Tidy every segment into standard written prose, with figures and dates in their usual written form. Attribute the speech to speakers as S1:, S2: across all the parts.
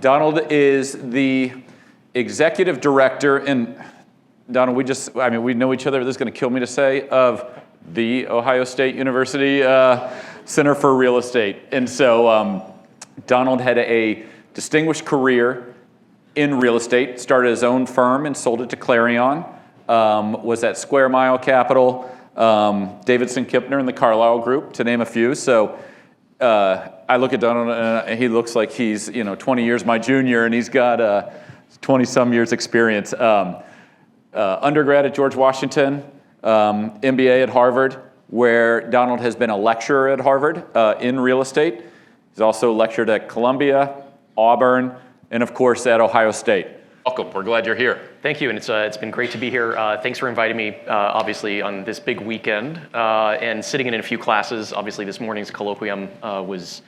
S1: Donald is the executive director, and Donald, we know each other, this is going to kill me to say, of the Ohio State University Center for Real Estate. And so Donald had a distinguished career in real estate, started his own firm and sold it to Clarion, was at Square Mile Capital, Davidson Kipner and the Carlyle Group, to name a few. So I look at Donald and he looks like he's 20 years my junior, and he's got 20-some years experience. Undergrad at George Washington, MBA at Harvard, where Donald has been a lecturer at Harvard in real estate. He's also lectured at Columbia, Auburn, and of course at Ohio State. Welcome, we're glad you're here.
S2: Thank you, and it's been great to be here. Thanks for inviting me, obviously, on this big weekend, and sitting in a few classes. Obviously, this morning's colloquium was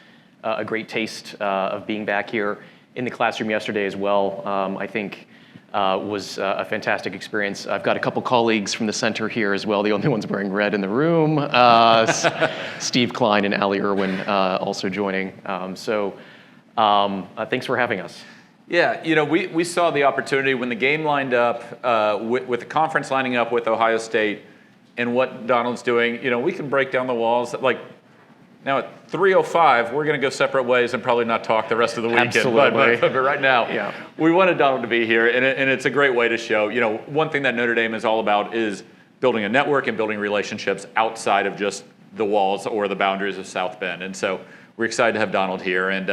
S2: a great taste of being back here in the classroom yesterday as well. I think was a fantastic experience. I've got a couple colleagues from the center here as well, the only ones wearing red in the room. Steve Klein and Ali Irwin also joining. Thanks for having us.
S1: Yeah, we saw the opportunity when the game lined up, with the conference lining up with Ohio State and what Donald's doing. We can break down the walls. Like, now at 3:05, we're going to go separate ways and probably not talk the rest of the weekend.
S2: Absolutely.
S1: But right now, we wanted Donald to be here, and it's a great way to show. One thing that Notre Dame is all about is building a network and building relationships outside of just the walls or the boundaries of South Bend. And so we're excited to have Donald here. And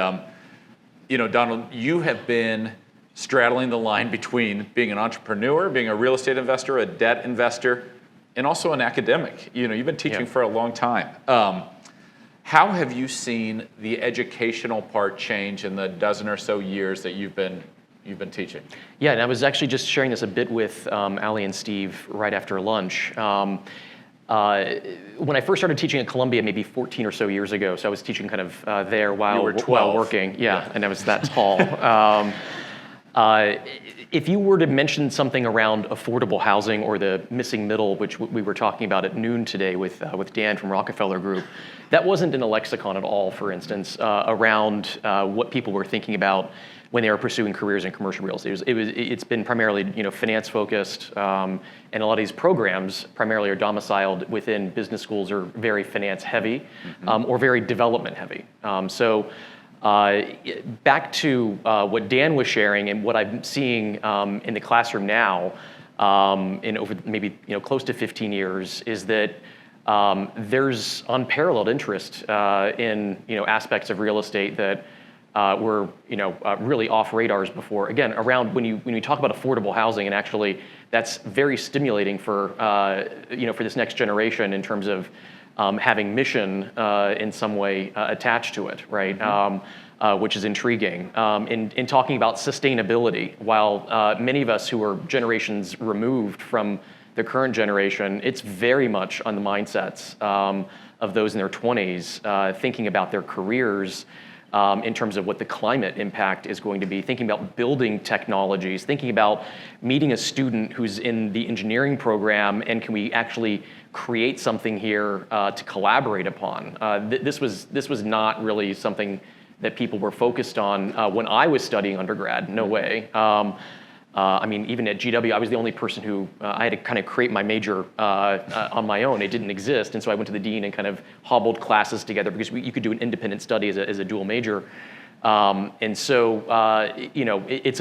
S1: Donald, you have been straddling the line between being an entrepreneur, being a real estate investor, a debt investor, and also an academic. You've been teaching for a long time. How have you seen the educational part change in the dozen or so years that you've been teaching?
S2: Yeah, and I was actually just sharing this a bit with Ali and Steve right after lunch. When I first started teaching at Columbia, maybe 14 or so years ago, so I was teaching kind of there while working. Yeah, and I was that tall. If you were to mention something around affordable housing or the missing middle, which we were talking about at noon today with Dan from Rockefeller Group, that wasn't in a lexicon at all, for instance, around what people were thinking about when they were pursuing careers in commercial real estate. It's been primarily finance focused, and a lot of these programs primarily are domiciled within business schools, are very finance heavy, or very development heavy. Back to what Dan was sharing and what I'm seeing in the classroom now, in over maybe close to 15 years, is that there's unparalleled interest in aspects of real estate that were really off radars before. Again, around when you talk about affordable housing, and actually that's very stimulating for for this next generation in terms of having mission in some way attached to it, right? Which is intriguing. In talking about sustainability, while many of us who are generations removed from the current generation, it's very much on the mindsets of those in their 20s, thinking about their careers in terms of what the climate impact is going to be, thinking about building technologies, thinking about meeting a student who's in the engineering program, and can we actually create something here to collaborate upon. This was not really something that people were focused on when I was studying undergrad, no way. Even at GW, I was the only person who, I had to kind of create my major on my own. It didn't exist, and so I went to the dean and kind of hobbled classes together because you could do an independent study as a dual major. It's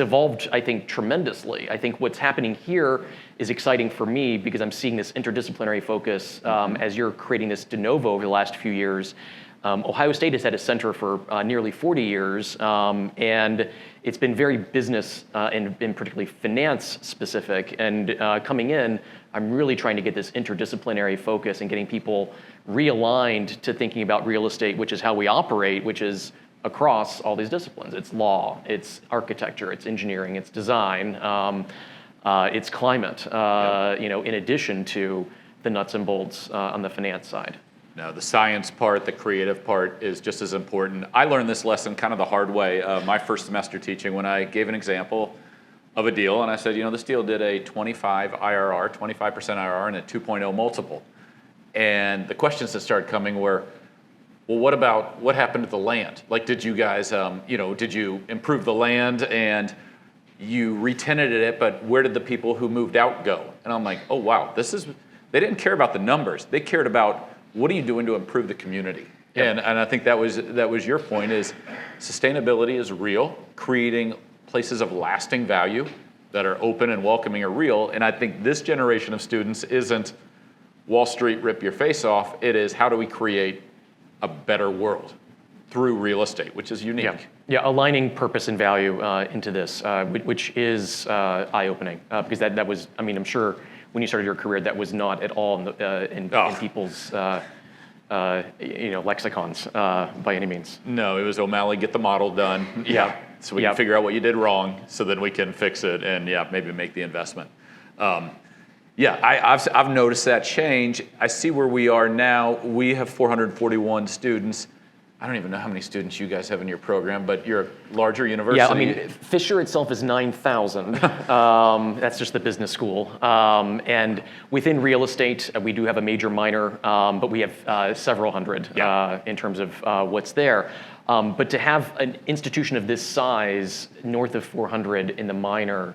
S2: evolved, I think, tremendously. I think what's happening here is exciting for me because I'm seeing this interdisciplinary focus as you're creating this de novo over the last few years. Ohio State has had a center for nearly 40 years, and it's been very business and particularly finance specific. And coming in, I'm really trying to get this interdisciplinary focus and getting people realigned to thinking about real estate, which is how we operate, which is across all these disciplines. It's law, it's architecture, it's engineering, it's design, it's climate, in addition to the nuts and bolts on the finance side.
S1: No, the science part, the creative part is just as important. I learned this lesson kind of the hard way my first semester teaching when I gave an example of a deal, and I said, this deal did a 25% IRR and a 2.0 multiple. And the questions that started coming were, well, what happened to the land? Like, did you guys, did you improve the land and you re-tenanted it, but where did the people who moved out go? And I'm like, oh, wow, they didn't care about the numbers. They cared about what are you doing to improve the community?
S2: Yep.
S1: And I think that was your point is sustainability is real, creating places of lasting value that are open and welcoming are real. And I think this generation of students isn't Wall Street rip your face off. It is how do we create a better world through real estate, which is unique.
S2: Yeah, aligning purpose and value into this, which is eye-opening, because that was, I mean, I'm sure when you started your career, that was not at all in people's lexicons by any means.
S1: No, it was O'Malley, get the model done.
S2: Yeah.
S1: So we can figure out what you did wrong, so then we can fix it and maybe make the investment. I've noticed that change. I see where we are now. We have 441 students. I don't even know how many students you guys have in your program, but you're a larger university.
S2: Yeah, I mean, Fisher itself is 9,000. That's just the business school. And within real estate, we do have a major minor, but we have several hundred in terms of what's there. But to have an institution of this size, north of 400 in the minor,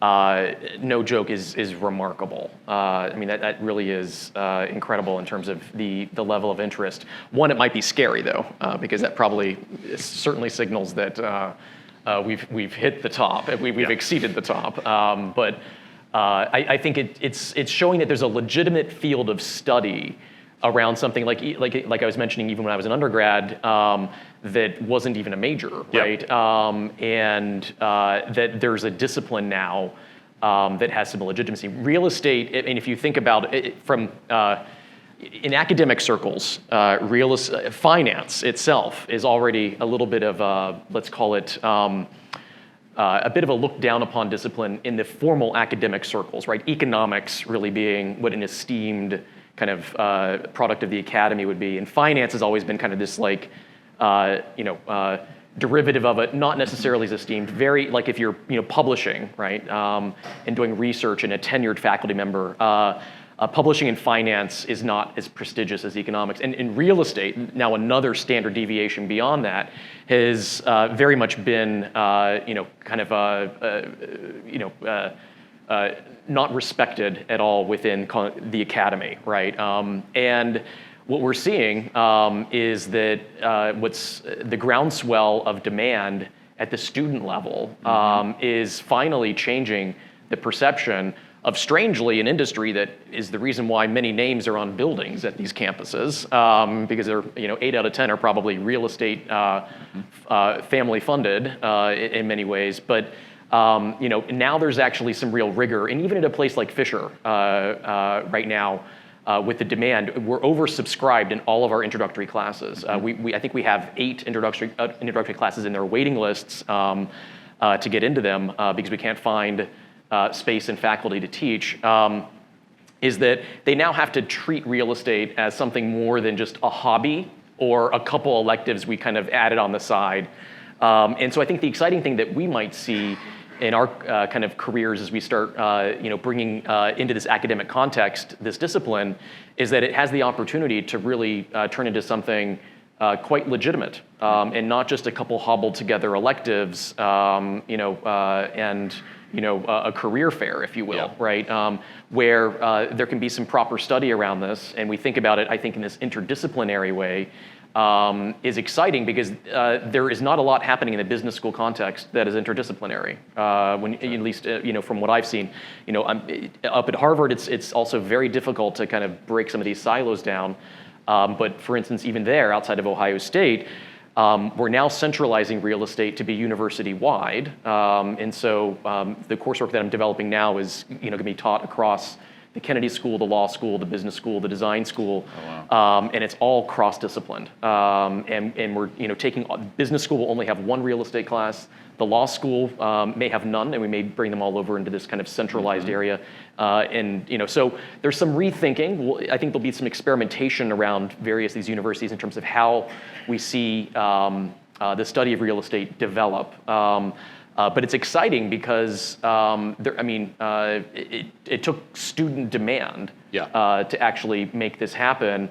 S2: no joke, is remarkable. I mean, that really is incredible in terms of the level of interest. One, it might be scary though, because that probably certainly signals that we've hit the top, we've exceeded the top. But I think it's showing that there's a legitimate field of study around something like I was mentioning even when I was an undergrad, that wasn't even a major, right? And that there's a discipline now that has some legitimacy. Real estate, and if you think about it from in academic circles, finance itself is already a little bit of a, let's call it, a bit of a look down upon discipline in the formal academic circles, right? Economics really being what an esteemed kind of product of the academy would be. And finance has always been kind of this like, derivative of it, not necessarily as esteemed, very, like if you're publishing, right, and doing research and a tenured faculty member, publishing in finance is not as prestigious as economics. And in real estate, now another standard deviation beyond that, has very much been, not respected at all within the academy, right? And what we're seeing is that what's the groundswell of demand at the student level is finally changing the perception of, strangely, an industry that is the reason why many names are on buildings at these campuses, because they're 8 out of 10 are probably real estate family funded in many ways, but now there's actually some real rigor, and even at a place like Fisher right now. With the demand, we're oversubscribed in all of our introductory classes. I think we have 8 introductory classes in their waiting lists to get into them because we can't find space and faculty to teach. Is that they now have to treat real estate as something more than just a hobby or a couple electives we kind of added on the side. And so I think the exciting thing that we might see in our kind of careers as we start, bringing into this academic context this discipline, is that it has the opportunity to really turn into something quite legitimate, and not just a couple hobbled together electives, and a career fair, if you will, right? Where there can be some proper study around this, and we think about it, I think, in this interdisciplinary way. Is exciting because there is not a lot happening in the business school context that is interdisciplinary. At least from what I've seen, up at Harvard, it's also very difficult to kind of break some of these silos down. But for instance, even there, outside of Ohio State, we're now centralizing real estate to be university-wide, and so the coursework that I'm developing now is going to be taught across the Kennedy School, the law school, the business school, the design school, and it's all cross-disciplined. And we're taking, business school will only have one real estate class. The law school may have none, and we may bring them all over into this kind of centralized area. So there's some rethinking. I think there'll be some experimentation around various these universities in terms of how we see the study of real estate develop. But it's exciting because it took student demand to actually make this happen,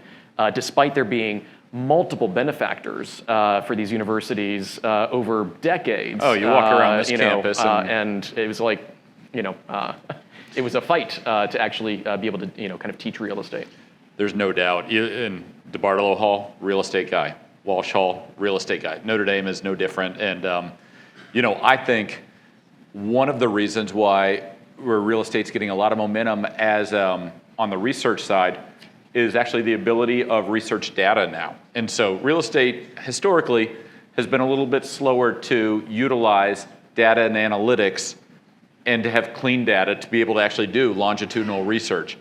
S2: despite there being multiple benefactors for these universities over decades.
S1: Oh, you walk around this campus
S2: and it was like, it was a fight to actually be able to, kind of teach real estate.
S1: There's no doubt. In DeBartolo Hall, real estate guy. Walsh Hall, real estate guy. Notre Dame is no different. And, I think one of the reasons why real estate's getting a lot of momentum as on the research side is actually the ability of research data now. And so real estate historically has been a little bit slower to utilize data and analytics and to have clean data to be able to actually do longitudinal research.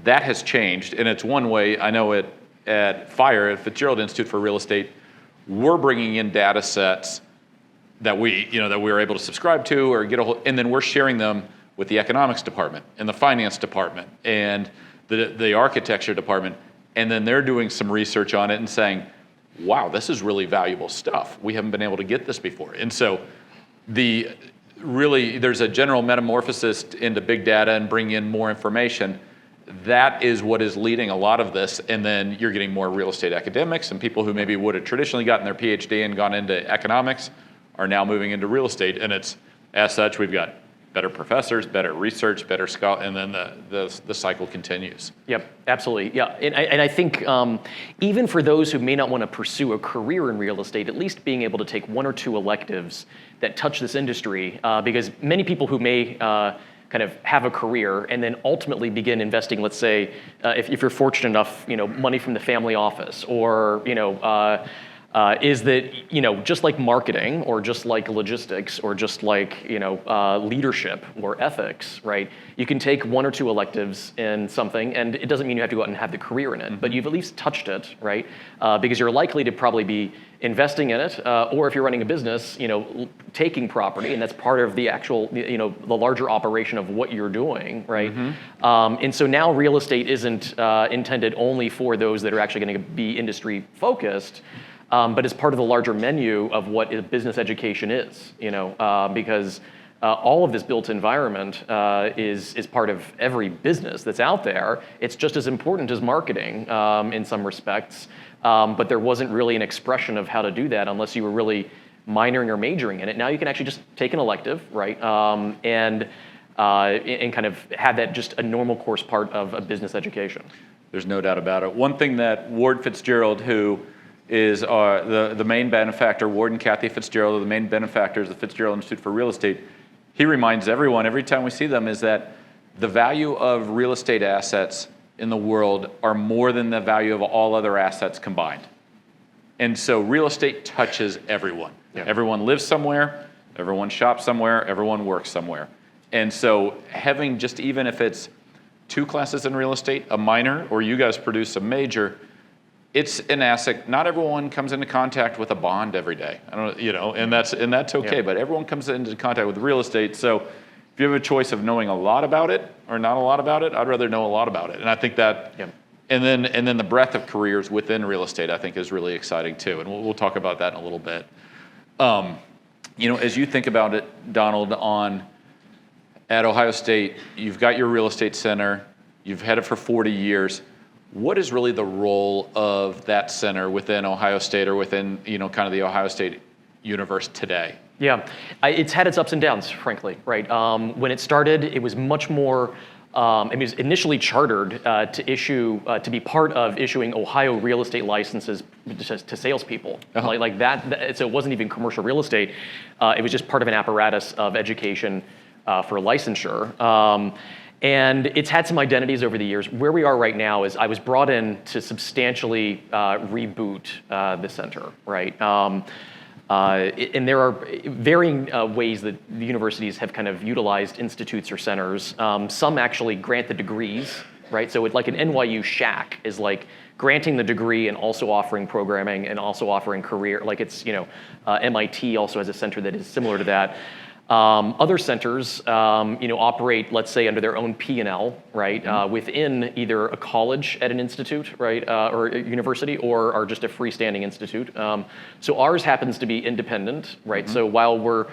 S1: That has changed, and it's one way. I know at FIRE, at Fitzgerald Institute for Real Estate, we're bringing in data sets that we were able to subscribe to or get a hold, and then we're sharing them with the economics department and the finance department and the architecture department, and then they're doing some research on it and saying, wow, this is really valuable stuff. We haven't been able to get this before. And so there's a general metamorphosis into big data and bring in more information. That is what is leading a lot of this. And then you're getting more real estate academics and people who maybe would have traditionally gotten their PhD and gone into economics are now moving into real estate. And it's, as such, we've got better professors, better research, better scholar, and then the cycle continues.
S2: Yep, absolutely. Yeah, and I think even for those who may not want to pursue a career in real estate, at least being able to take one or two electives that touch this industry, because many people who may kind of have a career and then ultimately begin investing, let's say, if you're fortunate enough, money from the family office, or is that, just like marketing or just like logistics or just like, leadership or ethics, right? You can take one or two electives in something, and it doesn't mean you have to go out and have the career in it, but you've at least touched it, right? Because you're likely to probably be investing in it, or if you're running a business, taking property, and that's part of the actual, the larger operation of what you're doing, right? And so now real estate isn't intended only for those that are actually going to be industry focused, but as part of the larger menu of what business education is, because all of this built environment is part of every business that's out there. It's just as important as marketing in some respects, but there wasn't really an expression of how to do that unless you were really minoring or majoring in it. Now you can actually just take an elective, right, and kind of have that just a normal course part of a business education.
S1: There's no doubt about it. One thing that Ward Fitzgerald, who is the main benefactor, Ward and Kathy Fitzgerald are the main benefactors of the Fitzgerald Institute for Real Estate. He reminds everyone every time we see them is that the value of real estate assets in the world are more than the value of all other assets combined. And so real estate touches everyone. Yeah. Everyone lives somewhere, everyone shops somewhere, everyone works somewhere. And so having just, even if it's 2 classes in real estate, a minor, or you guys produce a major, it's an asset. Not everyone comes into contact with a bond every day. And that's okay. Yeah. But everyone comes into contact with real estate. So if you have a choice of knowing a lot about it or not a lot about it, I'd rather know a lot about it. And I think that, yeah. and then the breadth of careers within real estate, I think, is really exciting too. And we'll talk about that in a little bit. As you think about it, Donald, at Ohio State, you've got your real estate center. You've had it for 40 years. What is really the role of that center within Ohio State or within, kind of the Ohio State universe today?
S2: Yeah, it's had its ups and downs, frankly, right? When it started, it was much more, it was initially chartered to be part of issuing Ohio real estate licenses to salespeople. Uh-huh. Like that, so it wasn't even commercial real estate. It was just part of an apparatus of education for licensure. And it's had some identities over the years. Where we are right now is I was brought in to substantially reboot the center, right? And there are varying ways that the universities have kind of utilized institutes or centers. Some actually grant the degrees, right? So it's like an NYU shack is like granting the degree and also offering programming and also offering career. Like it's, MIT also has a center that is similar to that. Other centers, operate, let's say, under their own P&L, right, mm-hmm. Within either a college at an institute, right, or a university, or are just a freestanding institute. So ours happens to be independent, right? Mm-hmm. So while we're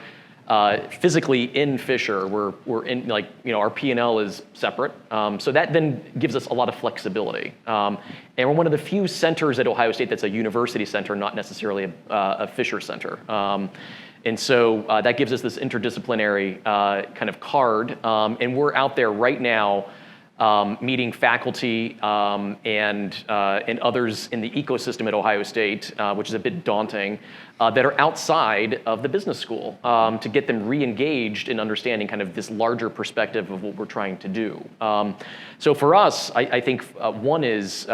S2: physically in Fisher. We're in, like, our P&L is separate. So that then gives us a lot of flexibility. And we're one of the few centers at Ohio State that's a university center, not necessarily a Fisher center. And so that gives us this interdisciplinary kind of card. And we're out there right now meeting faculty and others in the ecosystem at Ohio State, which is a bit daunting, that are outside of the business school to get them re-engaged in understanding kind of this larger perspective of what we're trying to do. So for us, I think one is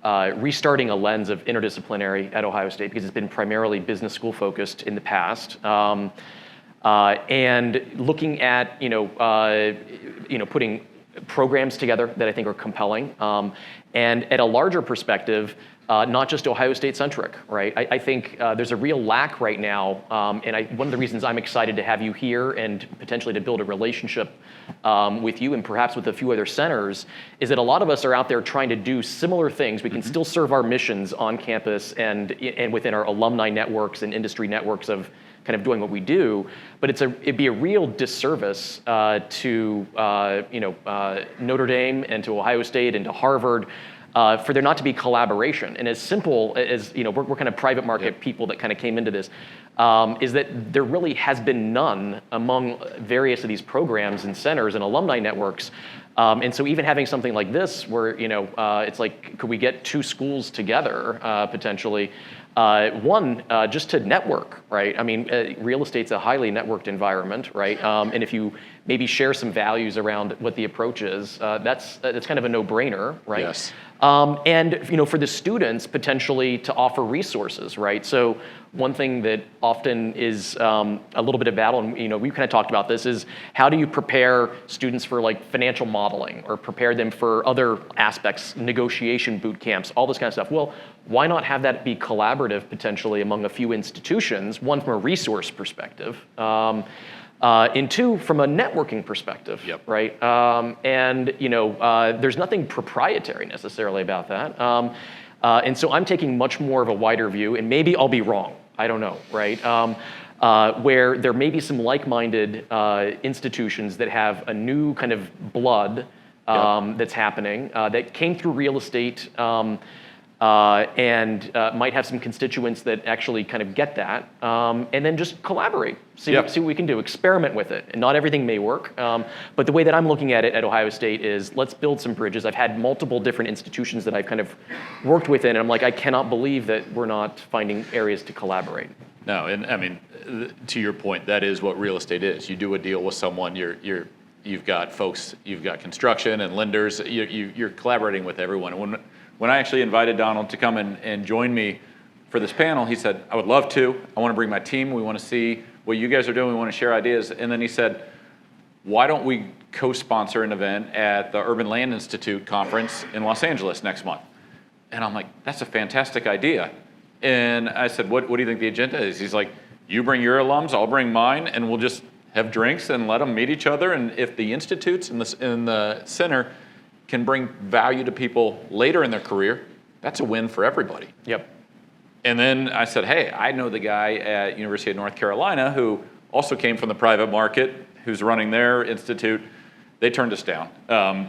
S2: restarting a lens of interdisciplinary at Ohio State, because it's been primarily business school focused in the past. And looking at putting programs together that I think are compelling, and at a larger perspective, not just Ohio State centric, right? I think there's a real lack right now, and one of the reasons I'm excited to have you here and potentially to build a relationship with you and perhaps with a few other centers, is that a lot of us are out there trying to do similar things. We can still serve our missions on campus and within our alumni networks and industry networks of kind of doing what we do, but it'd be a real disservice to Notre Dame and to Ohio State and to Harvard for there not to be collaboration. And as simple as, we're kind of private market people that kind of came into this, is that there really has been none among various of these programs and centers and alumni networks. And so even having something like this where, it's like, could we get two schools together potentially? One, just to network, right? I mean, real estate's a highly networked environment, right? And if you maybe share some values around what the approach is, that's kind of a no-brainer, right? Yes. And for the students, potentially to offer resources, right? So one thing that often is a little bit of battle, and we kind of talked about this, is how do you prepare students for like financial modeling or prepare them for other aspects, negotiation boot camps, all this kind of stuff. Well, why not have that be collaborative potentially among a few institutions, one from a resource perspective, and two, from a networking perspective, right? And there's nothing proprietary necessarily about that. And so I'm taking much more of a wider view, and maybe I'll be wrong. I don't know, right? Where there may be some like-minded institutions that have a new kind of blood that's happening that came through real estate and might have some constituents that actually kind of get that, and then just collaborate, see what we can do, experiment with it. And not everything may work, but the way that I'm looking at it at Ohio State is let's build some bridges. I've had multiple different institutions that I've kind of worked with, and I'm like, I cannot believe that we're not finding areas to collaborate.
S1: No, and I mean, to your point, that is what real estate is. You do a deal with someone, you've got folks, you've got construction and lenders, you're collaborating with everyone. When I actually invited Donald to come and join me for this panel, he said, I would love to. I want to bring my team. We want to see what you guys are doing. We want to share ideas. And then he said, why don't we co-sponsor an event at the Urban Land Institute conference in Los Angeles next month? And I'm like, that's a fantastic idea. And I said, what do you think the agenda is? He's like, you bring your alums, I'll bring mine, and we'll just have drinks and let them meet each other. And if the institutes in the center can bring value to people later in their career, that's a win for everybody.
S2: Yep.
S1: And then I said, hey, I know the guy at University of North Carolina who also came from the private market, who's running their institute. They turned us down.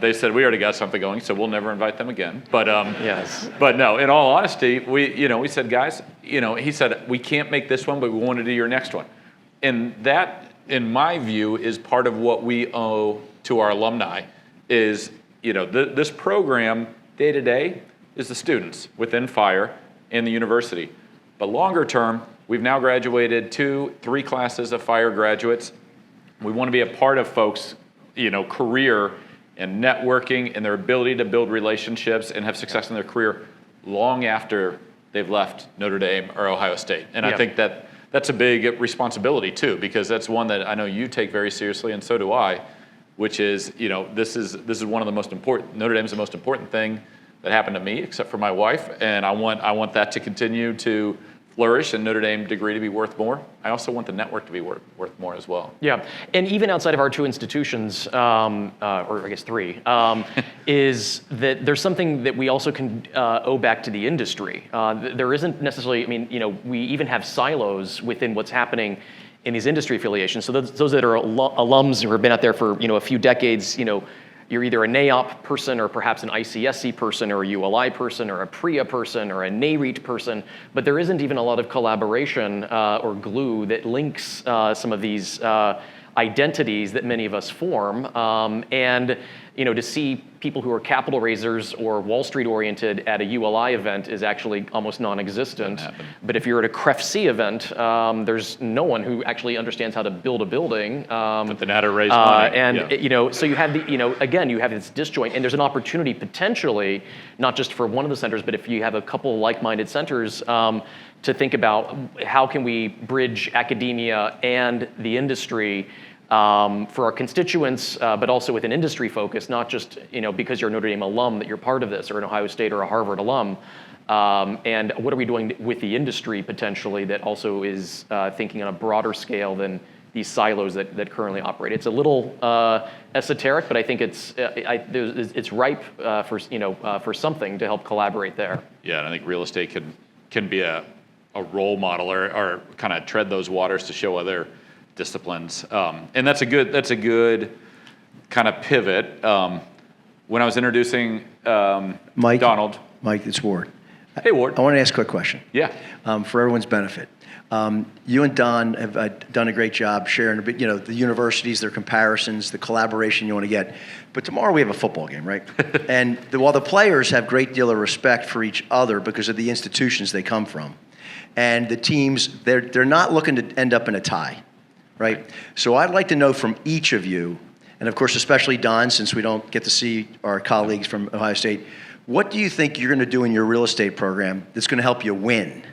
S1: They said, we already got something going, so we'll never invite them again. But
S2: yes.
S1: But no, in all honesty, we said, guys, he said, we can't make this one, but we want to do your next one. And that, in my view, is part of what we owe to our alumni is, this program, day to day, is the students within fire and the university. But longer term, we've now graduated 2-3 classes of fire graduates. We want to be a part of folks' career and networking and their ability to build relationships and have success in their career long after they've left Notre Dame or Ohio State. And I think that's a big responsibility too, because that's one that I know you take very seriously, and so do I, which is, this is one of the most important, Notre Dame's the most important thing that happened to me, except for my wife, and I want that to continue to flourish and Notre Dame degree to be worth more, I also want the network to be worth more as well.
S2: Yeah, and even outside of our two institutions, or I guess three, is that there's something that we also can owe back to the industry. There isn't necessarily, I mean, we even have silos within what's happening in these industry affiliations. So those that are alums who have been out there for a few decades, you're either a NAOP person or perhaps an ICSC person or a ULI person or a PRIA person or a NAREIT person, but there isn't even a lot of collaboration or glue that links some of these identities that many of us form. And to see people who are capital raisers or Wall Street oriented at a ULI event is actually almost non-existent. But if you're at a CREFC event, there's no one who actually understands how to build a building.
S1: But then how to raise money.
S2: And so you have again, you have this disjoint, and there's an opportunity potentially, not just for one of the centers, but if you have a couple like-minded centers, to think about how can we bridge academia and the industry for our constituents, but also with an industry focus, not just because you're a Notre Dame alum that you're part of this, or an Ohio State or a Harvard alum. And what are we doing with the industry potentially that also is thinking on a broader scale than these silos that currently operate? It's a little esoteric, but I think it's ripe for something to help collaborate there.
S1: Yeah, and I think real estate can be a role model or kind of tread those waters to show other disciplines, and that's a good kind of pivot. When I was introducing
S3: Mike,
S1: Donald.
S3: Mike, it's Ward.
S1: Hey, Ward.
S3: I want to ask a quick question.
S1: Yeah.
S3: For everyone's benefit. You and Don have done a great job sharing a bit, the universities, their comparisons, the collaboration you want to get. But tomorrow we have a football game, right? And while the players have a great deal of respect for each other because of the institutions they come from, and the teams, they're not looking to end up in a tie, right? So I'd like to know from each of you, and of course especially Don, since we don't get to see our colleagues from Ohio State, what do you think you're going to do in your real estate program that's going to help you win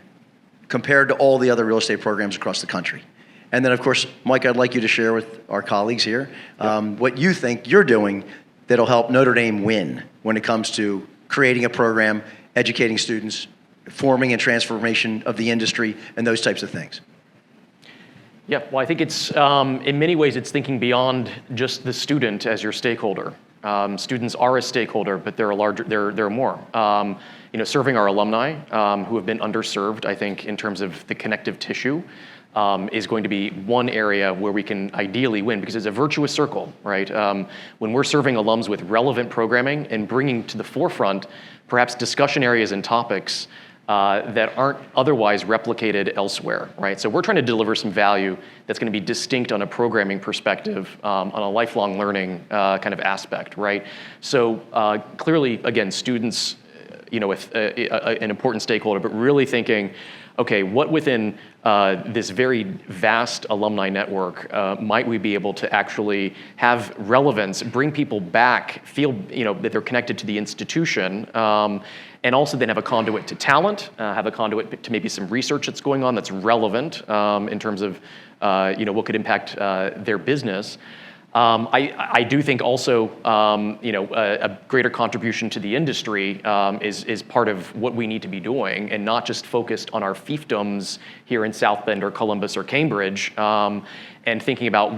S3: compared to all the other real estate programs across the country? And then, of course, Mike, I'd like you to share with our colleagues here what you think you're doing that'll help Notre Dame win when it comes to creating a program, educating students, forming and transformation of the industry, and those types of things.
S2: Yeah, well, I think it's, in many ways, it's thinking beyond just the student as your stakeholder. Students are a stakeholder, but they're more. Serving our alumni who have been underserved, I think, in terms of the connective tissue, is going to be one area where we can ideally win, because it's a virtuous circle, right? When we're serving alums with relevant programming and bringing to the forefront perhaps discussion areas and topics that aren't otherwise replicated elsewhere, right? So we're trying to deliver some value that's going to be distinct on a programming perspective, on a lifelong learning kind of aspect, right? So clearly, again, students, with an important stakeholder, but really thinking, okay, what within this very vast alumni network might we be able to actually have relevance, bring people back, feel that they're connected to the institution, and also then have a conduit to talent, have a conduit to maybe some research that's going on that's relevant in terms of what could impact their business. I do think also, a greater contribution to the industry is part of what we need to be doing, and not just focused on our fiefdoms here in South Bend or Columbus or Cambridge, and thinking about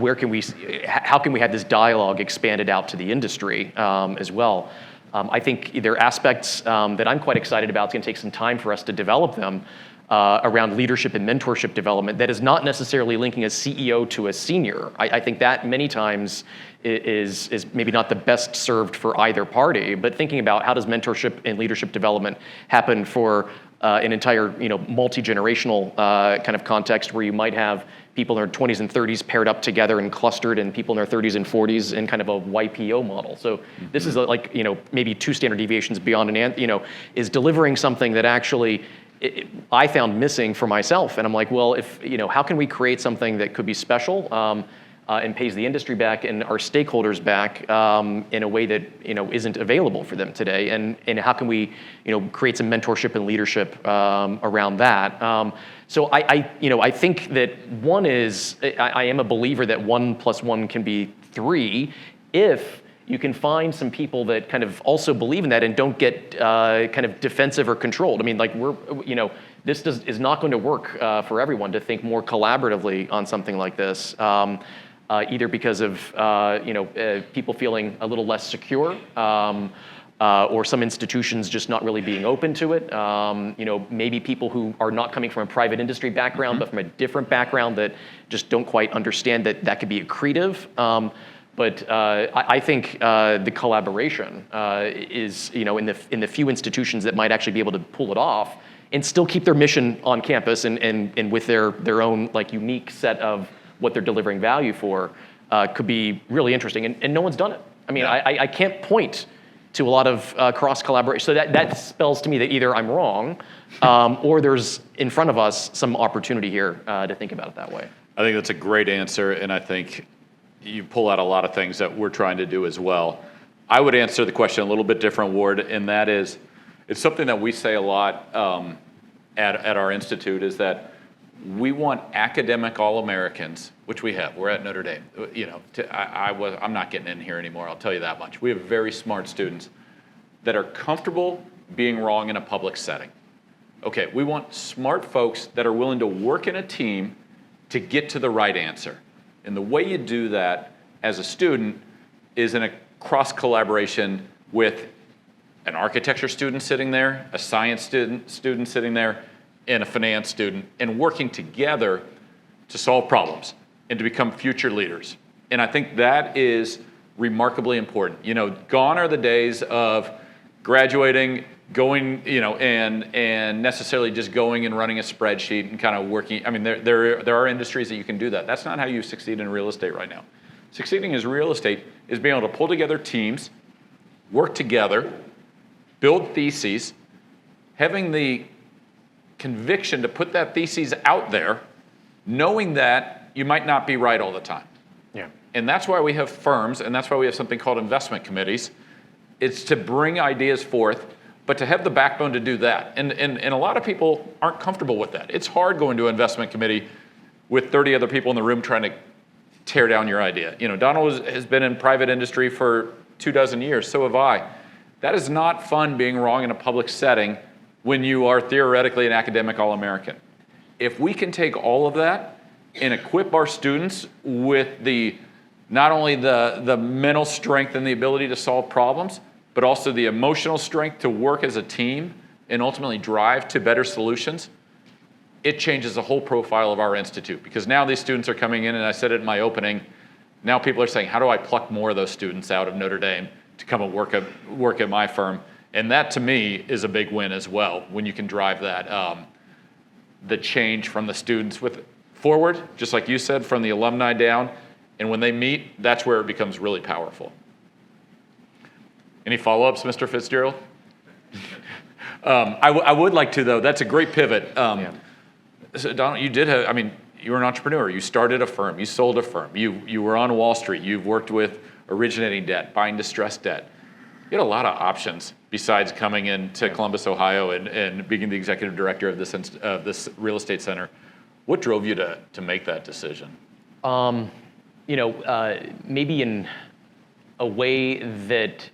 S2: how can we have this dialogue expanded out to the industry as well. I think there are aspects that I'm quite excited about. It's going to take some time for us to develop them. Around leadership and mentorship development that is not necessarily linking a CEO to a senior. I think that many times is maybe not the best served for either party, but thinking about how does mentorship and leadership development happen for an entire multi-generational kind of context where you might have people in their 20s and 30s paired up together and clustered, and people in their 30s and 40s in kind of a YPO model. So this is like maybe 2 standard deviations beyond is delivering something that actually I found missing for myself. And I'm like, well, how can we create something that could be special and pays the industry back and our stakeholders back in a way that isn't available for them today? And how can we create some mentorship and leadership around that? So I think that one is, I am a believer that 1 + 1 can be 3 if you can find some people that kind of also believe in that and don't get kind of defensive or controlled. I mean, like is not going to work for everyone to think more collaboratively on something like this, either because of people feeling a little less secure, or some institutions just not really being open to it. Maybe people who are not coming from a private industry background, but from a different background that just don't quite understand that that could be accretive. But I think the collaboration is, in the few institutions that might actually be able to pull it off and still keep their mission on campus and with their own unique set of what they're delivering value for, could be really interesting. And no one's done it. I mean, I can't point to a lot of cross collaboration. So that spells to me that either I'm wrong, or there's in front of us some opportunity here to think about it that way.
S1: I think that's a great answer, and I think you pull out a lot of things that we're trying to do as well. I would answer the question a little bit different, Ward, and that is, it's something that we say a lot at our institute, is that we want academic All-Americans, which we have. We're at Notre Dame. I'm not getting in here anymore, I'll tell you that much. We have very smart students that are comfortable being wrong in a public setting. Okay, we want smart folks that are willing to work in a team to get to the right answer. And the way you do that as a student is in a cross collaboration with an architecture student sitting there, a science student sitting there, and a finance student, and working together to solve problems and to become future leaders. And I think that is remarkably important. Gone are the days of graduating, going, and necessarily just going and running a spreadsheet and kind of working. I mean, there are industries that you can do that. That's not how you succeed in real estate right now. Succeeding in real estate is being able to pull together teams, work together, build theses, having the conviction to put that thesis out there, knowing that you might not be right all the time.
S2: Yeah.
S1: And that's why we have firms, and that's why we have something called investment committees. It's to bring ideas forth, but to have the backbone to do that. And a lot of people aren't comfortable with that. It's hard going to an investment committee with 30 other people in the room trying to tear down your idea. Donald has been in private industry for 24 years, so have I. That is not fun being wrong in a public setting when you are theoretically an academic All-American. If we can take all of that and equip our students with not only the mental strength and the ability to solve problems, but also the emotional strength to work as a team and ultimately drive to better solutions, it changes the whole profile of our institute. Because now these students are coming in, and I said it in my opening, now people are saying, how do I pluck more of those students out of Notre Dame to come and work at my firm? And that, to me, is a big win as well, when you can drive that, the change from the students forward, just like you said, from the alumni down. And when they meet, that's where it becomes really powerful. Any follow-ups, Mr. Fitzgerald? I would like to, though. That's a great pivot. So Donald, you were an entrepreneur. You started a firm. You sold a firm. You were on Wall Street. You've worked with originating debt, buying distressed debt. You had a lot of options besides coming into Columbus, Ohio, and being the executive director of this real estate center. What drove you to make that decision? Maybe in a way that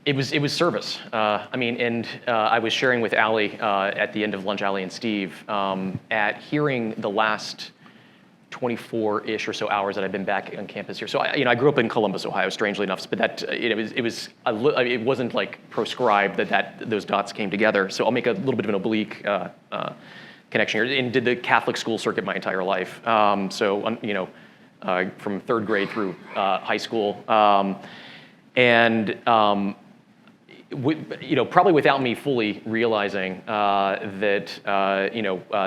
S1: it was service. I was sharing with Allie at the end of lunch, Allie and Steve, at hearing the last 24-ish or so hours that I've been back on campus here. So I grew up in Columbus, Ohio, strangely enough, but that it wasn't like proscribed that those dots came together. So I'll make a little bit of an oblique connection here. And did the Catholic school circuit my entire life. From third grade through high school, probably without me fully realizing that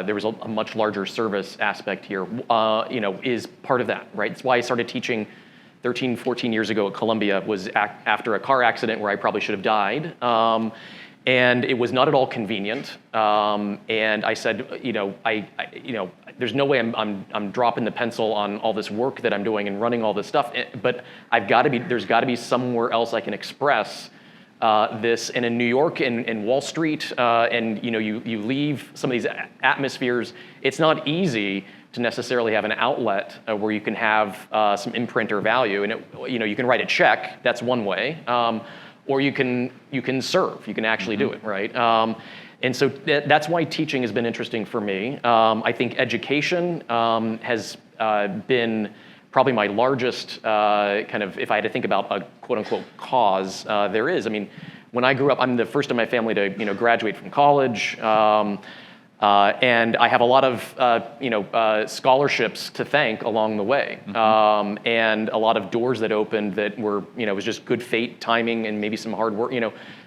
S1: there was a much larger service aspect here, is part of that, right? That's why I started teaching 13, 14 years ago at Columbia, was after a car accident where I probably should have died. And it was not at all convenient. And I said, there's no way I'm dropping the pencil on all this work that I'm doing and running all this stuff. But there's got to be somewhere else I can express this. And in New York and Wall Street, you leave some of these atmospheres. It's not easy to necessarily have an outlet where you can have some imprint or value. And you can write a check. That's one way.
S2: or you can serve. You can actually do it, right? And so that's why teaching has been interesting for me. I think education has been probably my largest kind of, if I had to think about a quote unquote cause, there is. I mean, when I grew up, I'm the first in my family to graduate from college. And I have a lot of scholarships to thank along the way, and a lot of doors that opened that were it was just good fate, timing, and maybe some hard work.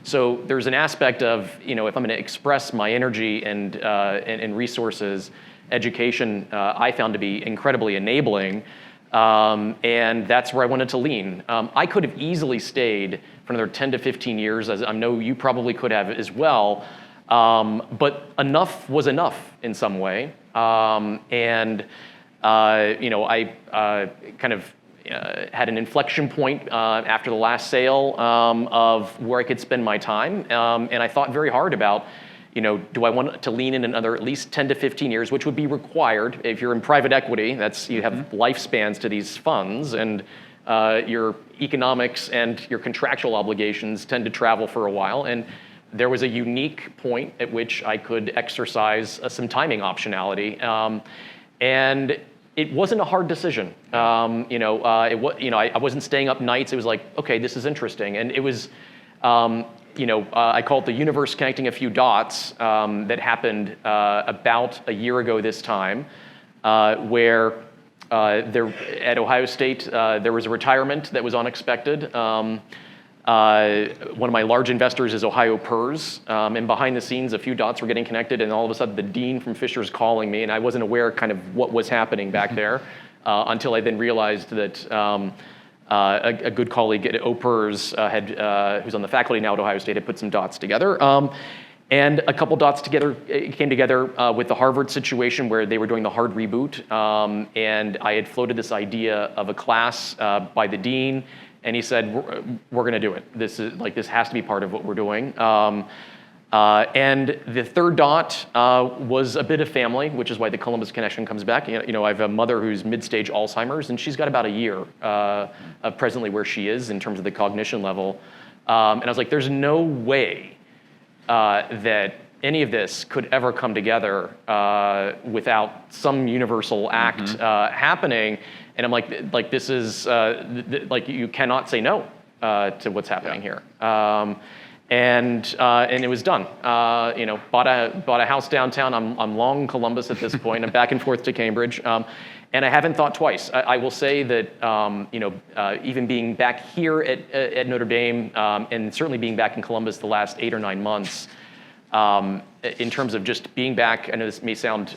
S2: So there's an aspect of if I'm going to express my energy and resources, education I found to be incredibly enabling, and that's where I wanted to lean. I could have easily stayed for another 10 to 15 years, as I know you probably could have as well. But enough was enough in some way, and I kind of had an inflection point after the last sale of where I could spend my time, and I thought very hard about, do I want to lean in another at least 10 to 15 years, which would be required if you're in private equity. You have lifespans to these funds, and your economics and your contractual obligations tend to travel for a while, and there was a unique point at which I could exercise some timing optionality, and it wasn't a hard decision. I wasn't staying up nights. It was like, okay, this is interesting, and it was, I call it the universe connecting a few dots that happened about a year ago this time, where there at Ohio State there was a retirement that was unexpected. One of my large investors is Ohio PERS, and behind the scenes, a few dots were getting connected, and all of a sudden, the dean from Fisher's calling me, and I wasn't aware kind of what was happening back there until I then realized that a good colleague at OPERS who's on the faculty now at Ohio State, had put some dots together. And a couple dots came together with the Harvard situation where they were doing the hard reboot, and I had floated this idea of a class by the dean. And he said, we're going to do it. This has to be part of what we're doing. And the third dot was a bit of family, which is why the Columbus connection comes back. I have a mother who's mid-stage Alzheimer's, and she's got about a year of presently where she is in terms of the cognition level. And I was like, there's no way that any of this could ever come together without some universal act happening. And I'm like this is you cannot say no to what's happening here. And it was done. Bought a house downtown. I'm long Columbus at this point. I'm back and forth to Cambridge, and I haven't thought twice. I will say that even being back here at Notre Dame, and certainly being back in Columbus the last 8 or 9 months, in terms of just being back. I know this may sound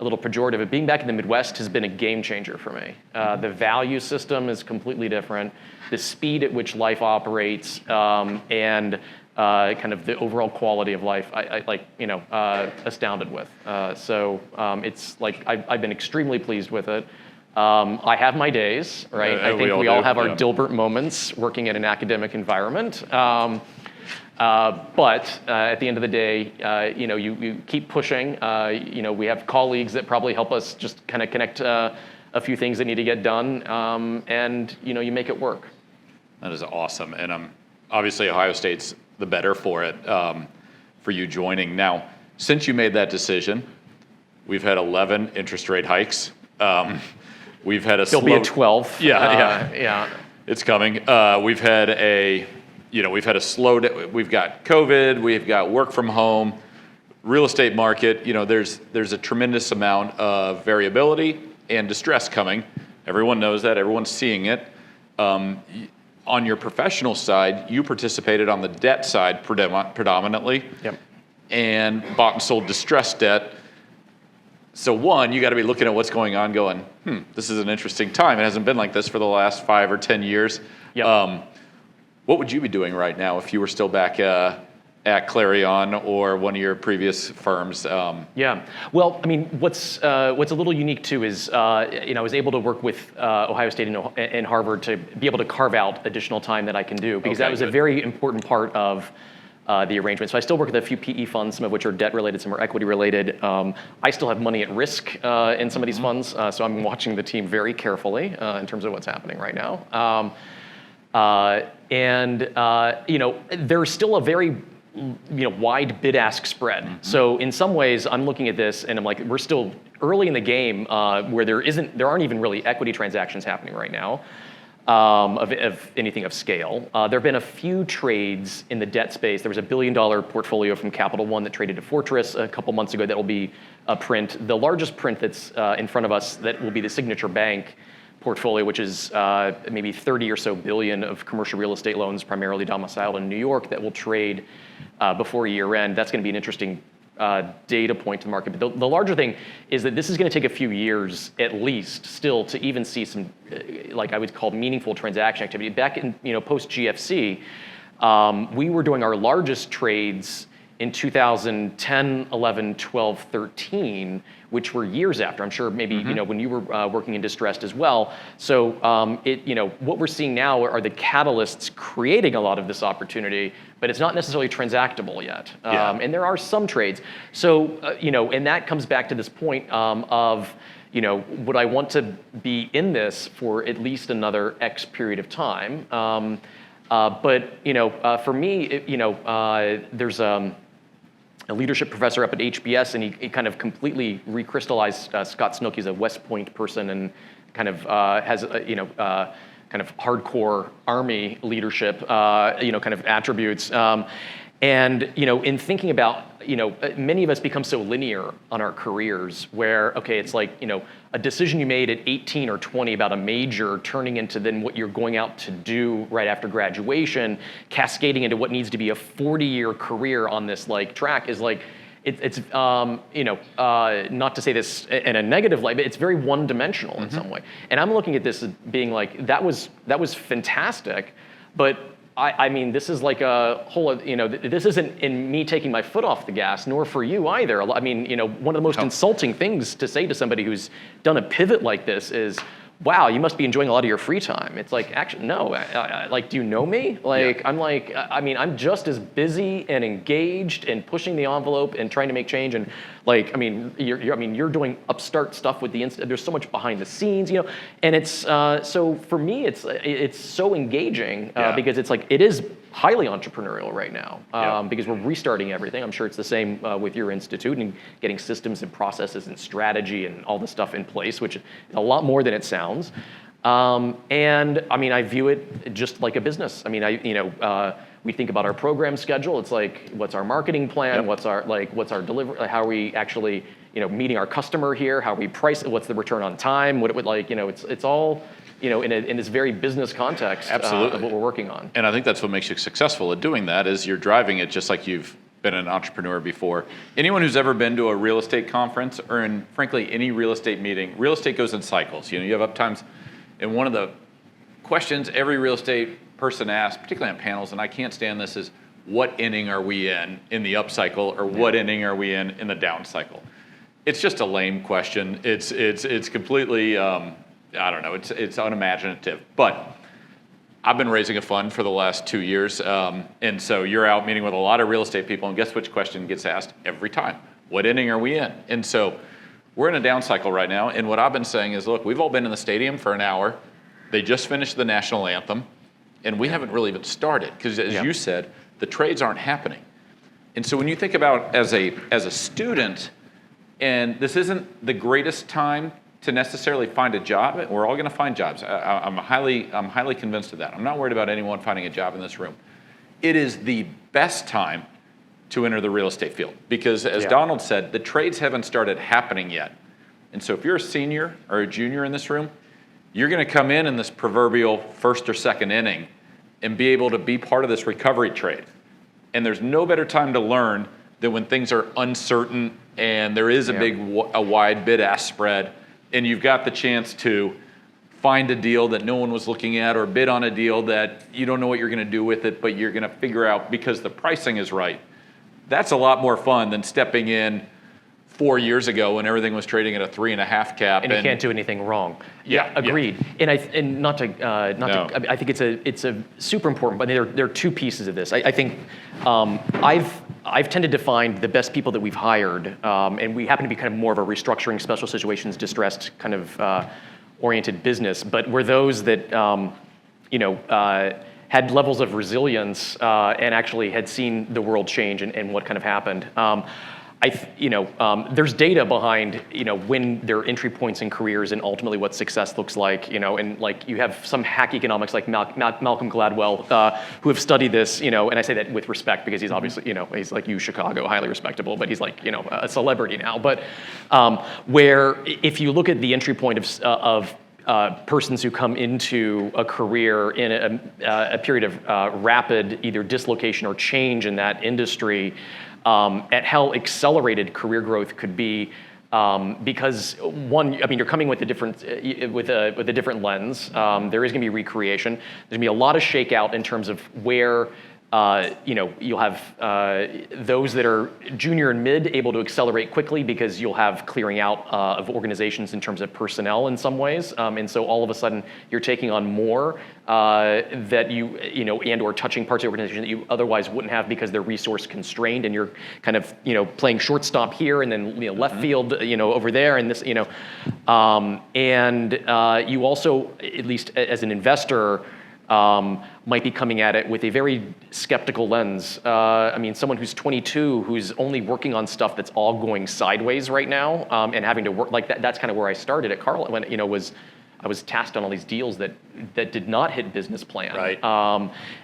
S2: a little pejorative, but being back in the Midwest has been a game changer for me. The value system is completely different. The speed at which life operates, and kind of the overall quality of life, I astounded with. So it's like I've been extremely pleased with it. I have my days, right? I think we all have our Dilbert moments working in an academic environment. But at the end of the day, you keep pushing. We have colleagues that probably help us just kind of connect a few things that need to get done, and you make it work.
S1: That is awesome, and obviously Ohio State's the better for it, for you joining. Now, since you made that decision, we've had 11 interest rate hikes. We've had
S2: There'll be a 12th.
S1: Yeah. It's coming. We've had a slowdown. We've got COVID. We've got work from home. Real estate market. There's a tremendous amount of variability and distress coming. Everyone knows that. Everyone's seeing it. On your professional side, you participated on the debt side predominantly,
S2: yep,
S1: and bought and sold distressed debt. So one, you got to be looking at what's going on, going, this is an interesting time. It hasn't been like this for the last 5 or 10 years.
S2: Yep.
S1: What would you be doing right now if you were still back at Clarion or one of your previous firms?
S2: Yeah. Well, I mean, what's a little unique too is I was able to work with Ohio State and Harvard to be able to carve out additional time that I can do, because that was a very important part of the arrangement. So I still work with a few PE funds, some of which are debt related, some are equity related. I still have money at risk in some of these funds, so I'm watching the team very carefully in terms of what's happening right now. There's still a very wide bid-ask spread. Mm-hmm. So in some ways, I'm looking at this and I'm like, we're still early in the game where there aren't even really equity transactions happening right now of anything of scale. There have been a few trades in the debt space. There was a $1 billion portfolio from Capital One that traded to Fortress a couple months ago that will be a print. The largest print that's in front of us that will be the Signature Bank portfolio, which is maybe 30 or so billion of commercial real estate loans, primarily domiciled in New York, that will trade before year end. That's going to be an interesting data point to the market. But the larger thing is that this is going to take a few years at least still to even see some, like I would call meaningful transaction activity. Back in post GFC, we were doing our largest trades in 2010, 11, 12, 13, which were years after. I'm sure maybe when you were working in distressed as well. So what we're seeing now are the catalysts creating a lot of this opportunity, but it's not necessarily transactable yet. And there are some trades. So and that comes back to this point of would I want to be in this for at least another X period of time? For me, there's a leadership professor up at HBS, and he kind of completely recrystallized Scott Snook. He's a West Point person and kind of has kind of hardcore Army leadership, kind of attributes. In thinking about, many of us become so linear on our careers where, okay, it's like, a decision you made at 18 or 20 about a major turning into then what you're going out to do right after graduation, cascading into what needs to be a 40-year career on this track is like, it's not to say this in a negative light, but it's very one-dimensional in some way. And I'm looking at this as being like, that was fantastic, but I mean, this is like a whole, this isn't in me taking my foot off the gas, nor for you either. I mean, one of the most insulting things to say to somebody who's done a pivot like this is, wow, you must be enjoying a lot of your free time. It's like, actually, no, do you know me? I'm just as busy and engaged and pushing the envelope and trying to make change. And you're doing upstart stuff with there's so much behind the scenes, and it's, so for me, it's so engaging because it's like, it is highly entrepreneurial right now because we're restarting everything. I'm sure it's the same with your institute and getting systems and processes and strategy and all the stuff in place, which is a lot more than it sounds. I view it just like a business. We think about our program schedule. It's like, what's our marketing plan? What's our delivery? How are we actually, meeting our customer here? How are we price it? What's the return on time? What it would it's all, in this very business context of what we're working on.
S1: And I think that's what makes you successful at doing that is you're driving it just like you've been an entrepreneur before. Anyone who's ever been to a real estate conference or frankly, any real estate meeting, real estate goes in cycles. You have up times, and one of the questions every real estate person asks, particularly on panels, and I can't stand this, is what inning are we in the up cycle, or what inning are we in the down cycle? It's just a lame question. It's completely, I don't know, it's unimaginative. But I've been raising a fund for the last 2 years, and so you're out meeting with a lot of real estate people, and guess which question gets asked every time? What inning are we in? And so we're in a down cycle right now, and what I've been saying is, look, we've all been in the stadium for an hour. They just finished the national anthem, and we haven't really even started, because as you said, the trades aren't happening. And so when you think about as a student, and this isn't the greatest time to necessarily find a job. We're all going to find jobs. I'm highly convinced of that. I'm not worried about anyone finding a job in this room. It is the best time to enter the real estate field because, as Donald said, the trades haven't started happening yet. And so if you're a senior or a junior in this room, you're going to come in this proverbial first or second inning and be able to be part of this recovery trade. And there's no better time to learn than when things are uncertain and there is a wide bid-ask spread, and you've got the chance to find a deal that no one was looking at or bid on a deal that you don't know what you're going to do with it, but you're going to figure out because the pricing is right. That's a lot more fun than stepping in 4 years ago when everything was trading at a 3.5 cap.
S2: And you can't do anything wrong. Agreed. Yeah. I think it's a super important, but there are two pieces of this. I think I've tended to find the best people that we've hired, and we happen to be kind of more of a restructuring, special situations, distressed kind of oriented business, but we're those that had levels of resilience and actually had seen the world change and what kind of happened. There's data behind, when there are entry points in careers and ultimately what success looks like, and like you have some hack economics like Malcolm Gladwell who have studied this, and I say that with respect because he's obviously, he's like Chicago, highly respectable, but he's like, a celebrity now. But where if you look at the entry point of persons who come into a career in a period of rapid either dislocation or change in that industry, at how accelerated career growth could be, because you're coming with a different lens. There is going to be recreation. There's going to be a lot of shakeout in terms of where. You'll have those that are junior and mid able to accelerate quickly because you'll have clearing out of organizations in terms of personnel in some ways. And so all of a sudden you're taking on more that and or touching parts of the organization that you otherwise wouldn't have because they're resource constrained, and you're kind of, playing shortstop here and then, left field, over there and this, and you also, at least as an investor, might be coming at it with a very skeptical lens. Someone who's 22, who's only working on stuff that's all going sideways right now, and having to work like that. That's kind of where I started at Carl when I was tasked on all these deals that did not hit business plan.
S1: Right.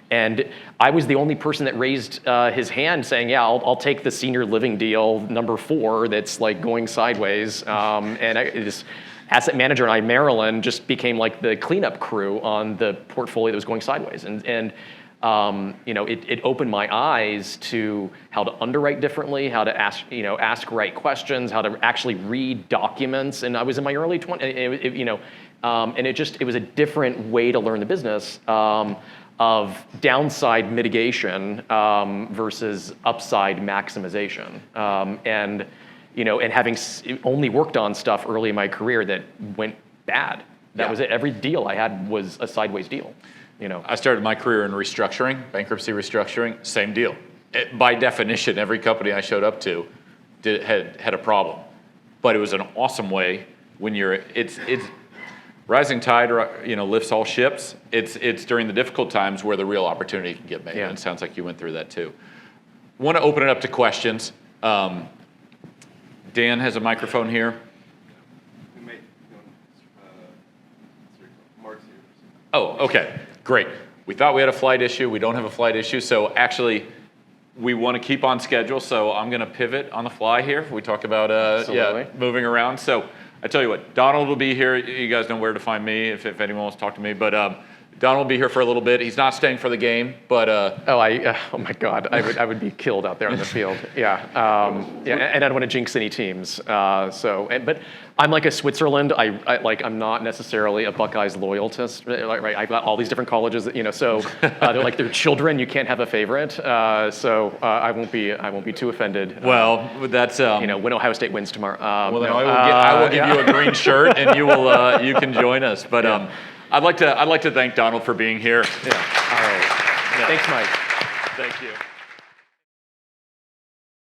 S2: And I was the only person that raised his hand saying, yeah, I'll take the senior living deal number 4 that's like going sideways. And asset manager in Maryland just became like the cleanup crew on the portfolio that was going sideways. And it opened my eyes to how to underwrite differently, how to ask right questions, how to actually read documents. And I was in my early 20s, and it was a different way to learn the business of downside mitigation versus upside maximization. And having only worked on stuff early in my career that went bad. That was it. Every deal I had was a sideways deal.
S1: I started my career in restructuring, bankruptcy restructuring, same deal. By definition, every company I showed up to had a problem. But it was an awesome way when it's rising tide, lifts all ships. It's during the difficult times where the real opportunity can get made.
S2: Yeah.
S1: And it sounds like you went through that too. Want to open it up to questions. Dan has a microphone here. Oh, okay, great. We thought we had a flight issue. We don't have a flight issue. So actually, we want to keep on schedule. So I'm going to pivot on the fly here. We talk about moving around. So I tell you what, Donald will be here. You guys know where to find me if anyone wants to talk to me. But Donald will be here for a little bit. He's not staying for the game, but
S2: oh my God, I would be killed out there on the field. Yeah, and I don't want to jinx any teams. But I'm like a Switzerland. I'm not necessarily a Buckeyes loyalist. Right, I've got all these different colleges. So they're like their children. You can't have a favorite. I won't be too offended.
S1: Well, that's
S2: when Ohio State wins tomorrow.
S1: Well, then I will give you a green shirt, and you can join us. But I'd like to thank Donald for being here.
S2: Yeah. All right. Yeah. Thanks, Mike.